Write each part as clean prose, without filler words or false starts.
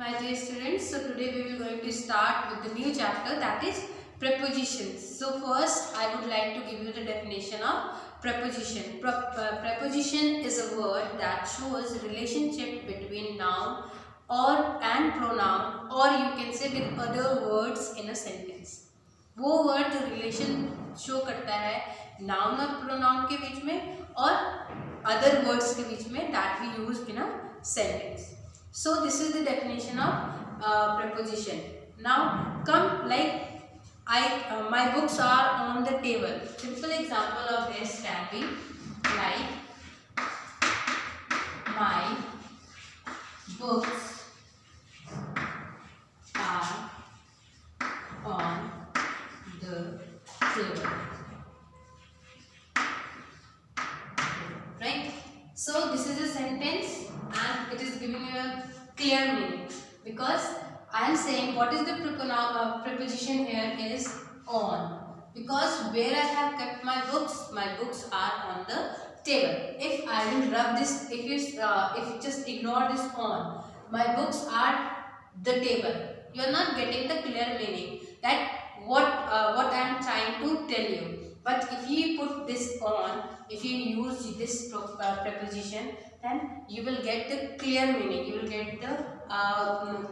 my dear students. So today we will going to start with the new chapter, that is prepositions. So first I would like to give you the definition of preposition. Preposition is a word that shows relationship between noun and pronoun, or you can say with other words in a sentence. वो word जो relation show करता है noun और pronoun के बीच में और other words के बीच में, that we use in a sentence. So this is the definition of preposition. Now come, like my books are on the table. Simple example of this can be like my books are on the table. Right? So this is a sentence and it is giving you a clear meaning, because I am saying what is the preposition here is on, because where I have kept my books are on the table. If I will rub this, if you just ignore this on, my books are the table, you are not getting the clear meaning that what I am trying to tell you. But if you put this on, if you use this preposition, then you will get the clear meaning, you will get the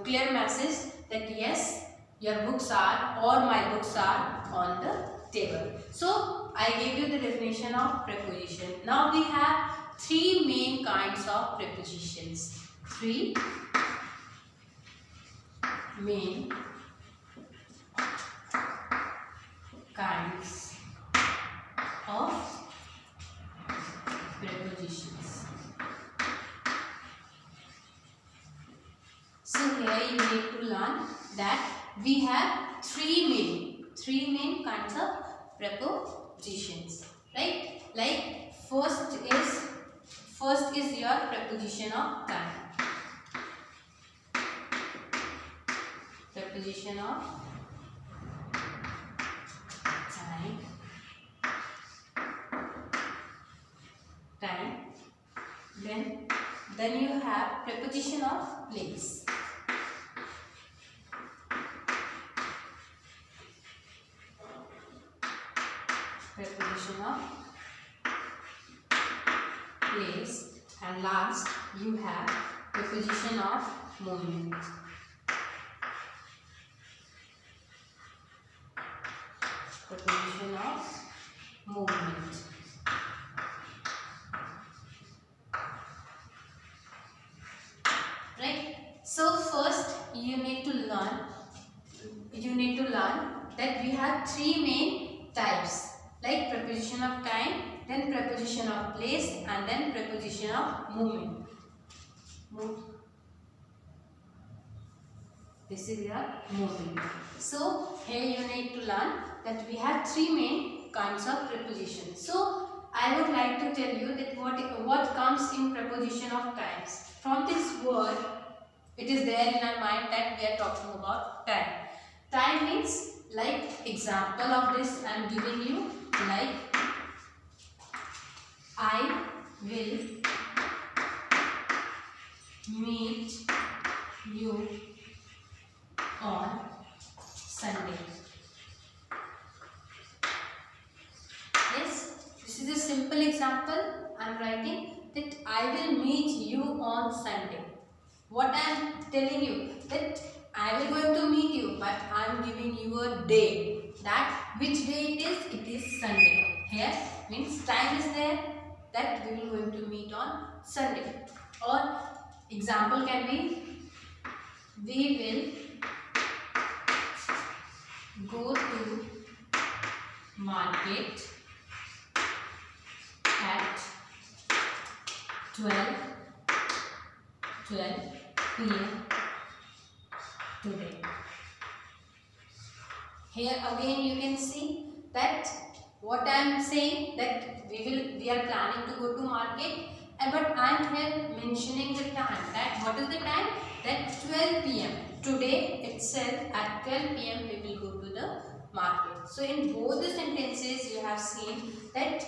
clear message that yes, your books are or my books are on the table. So I gave you the definition of preposition. Now we have three main kinds of prepositions. Three main kinds of prepositions. So here you need to learn that we have three main kinds of prepositions, right? Like first is your preposition of time. Preposition of time. Then you have preposition of place. Preposition of place, and last you have preposition of movement. Preposition of movement. Right? So first you need to learn that we have three main types, like preposition of time, then preposition of place, and then preposition of movement. This is your movement. So here you need to learn that we have three main kinds of prepositions. So I would like to tell you that what comes in preposition of times. From this word, it is there in our mind that we are talking about time. Time means, like example of this I am giving you, like I will meet you on Sunday. Yes, this is a simple example. I am writing that I will meet you on Sunday. What I am telling you, that I will going to meet you, but I am giving you a day. That which day it is? It is Sunday. Here means time is there, that we will going to meet on Sunday. Or example can be, we will go to market at 12 p.m. today. Here again you can see that what I am saying, that we are planning to go to market, but I am here mentioning the time, that what is the time, that 12 p.m. today itself at 12 p.m. we will go to the market. So in both the sentences you have seen that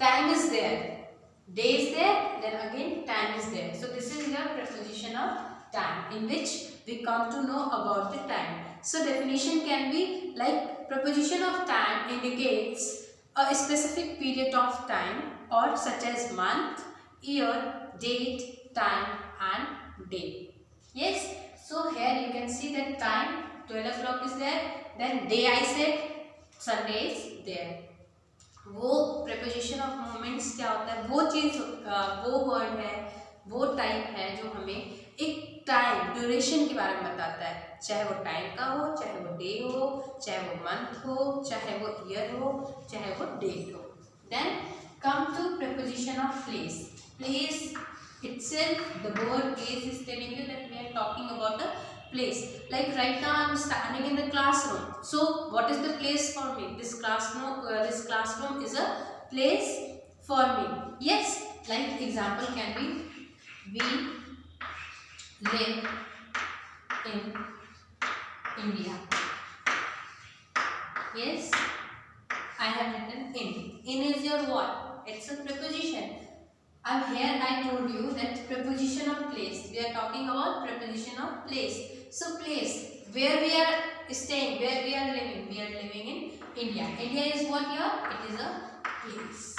time is there, day is there, then again time is there. So this is your preposition of time, in which we come to know about the time. So definition can be like preposition of time indicates a specific period of time or such as month, year, date, time and day. Yes, so here you can see that time 12 o'clock is there, then day I said Sunday is there. वो preposition of moments क्या होता है, वो चीज़ वो word है, वो time है जो हमें एक टाइम ड्यूरेशन के बारे में बताता है, चाहे वो टाइम का हो, चाहे वो डे हो, चाहे वो मंथ हो, चाहे वो ईयर हो, चाहे वो डेट हो. Then come to preposition of place. Place itself, the word place is telling you that we are talking about a place. Like right now I am standing in the classroom. So what is the place for me? This classroom is a place for me. Yes, like example can be we live in India. Yes, I have written in. In is your what? It's a preposition. And here I told you that preposition of place. We are talking about preposition of place. So place, where we are staying, where we are living. We are living in India. India is what here? It is a place.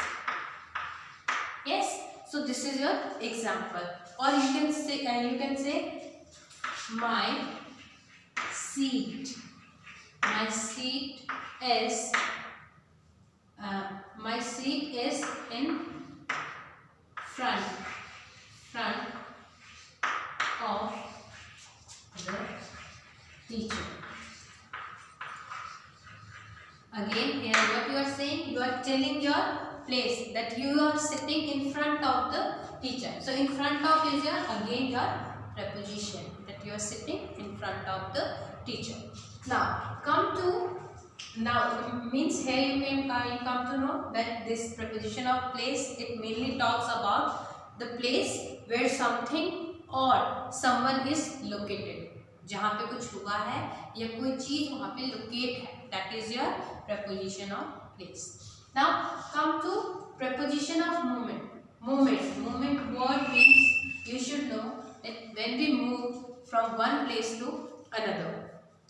Yes. So this is your example. Or you can say my seat. My seat is in front of the teacher. Again here what you are saying, you are telling your place that you are sitting in front of the teacher. So in front of is your again your preposition, that you are sitting in front of the teacher. Now come to means here you come to know that this preposition of place, it mainly talks about the place where something or someone is located. जहाँ पे कुछ हुआ है या कोई चीज वहाँ पे locate है, that is your preposition of place. Now come to preposition of moment. Moment word means you should know that when we move from one place to another.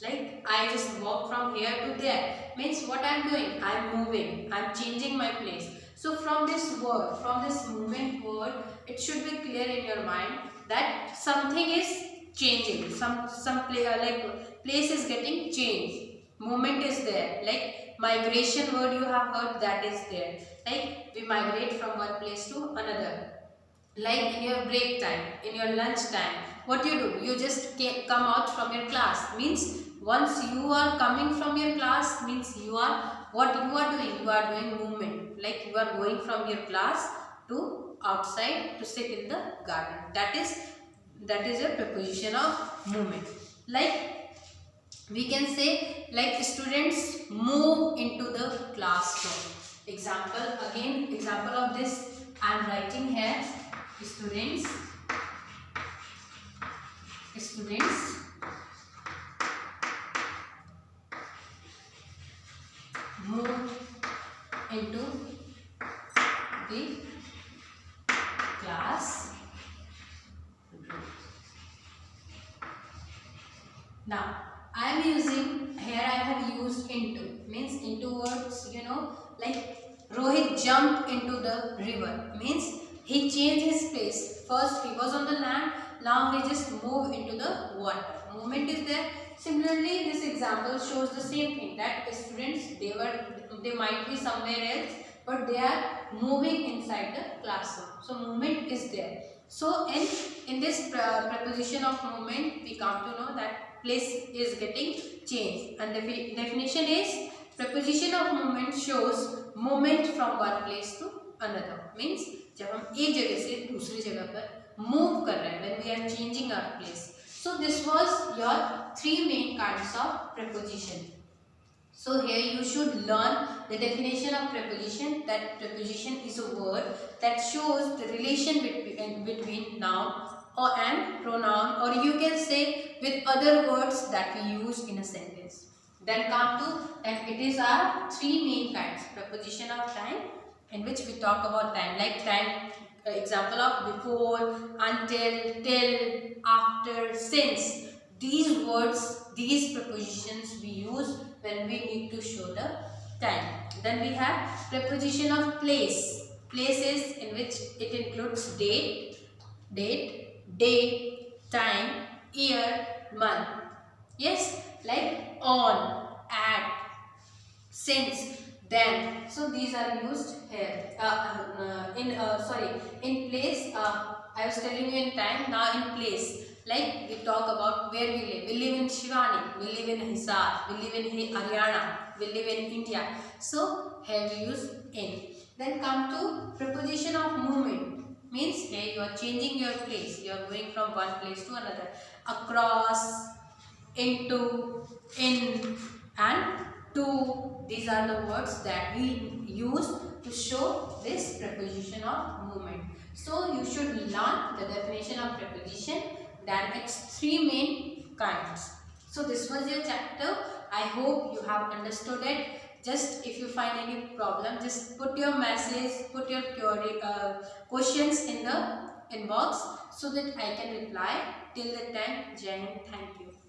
Like I just walk from here to there, means what I am doing, I am moving, I am changing my place. So from this word, from this movement word, it should be clear in your mind that something is changing, some place is getting changed, movement is there. Like migration word you have heard, that is there. Like we migrate from one place to another. Like in your break time, in your lunch time, what you do, you just come out from your class. Means once you are coming from your class, means you are doing movement. Like you are going from your class to outside to sit in the garden. That is a preposition of movement. Like we can say, like students move into the classroom. Example of this I am writing here. Students move into the class. Now I am using here, I have used into, means into words, like Rohit jumped into the river, means he changed his place. First he was on the land, now he just moved into the water. Movement is there. Similarly, this example shows the same thing, that students they might be somewhere else, but they are moving inside the classroom. So movement is there. So in this preposition of movement, we come to know that place is getting changed, and the definition is preposition of movement shows movement from one place to another. Means जब हम एक जगह से दूसरी जगह पर move कर रहे हैं, when we are changing our place. So this was your 3 main kinds of preposition. So here you should learn the definition of preposition. That preposition is a word that shows the relation between noun and pronoun, or you can say with other words that we use in a sentence. Then come to that it is our 3 main kinds. Preposition of time, in which we talk about time. Like time example of before, until, till, after, since. These words, these prepositions we use when we need to show the time. Then we have preposition of place. Places in which it includes date, day, time, year, month. Yes, like on, at, since, then. So these are used here. In place. I was telling you in time. Now in place. Like we talk about where we live. We live in Shivani. We live in Hisar. We live in Haryana. We live in India. So here we use in. Then come to preposition of movement. Means here you are changing your place. You are going from one place to another. Across, into, in, and to. These are the words that we use to show this preposition of movement. So you should learn the definition of preposition, then its three main kinds. So this was your chapter. I hope you have understood it. Just if you find any problem, just put your message, put your query, questions in the inbox so that I can reply. Till the time, Jai Hind, thank you.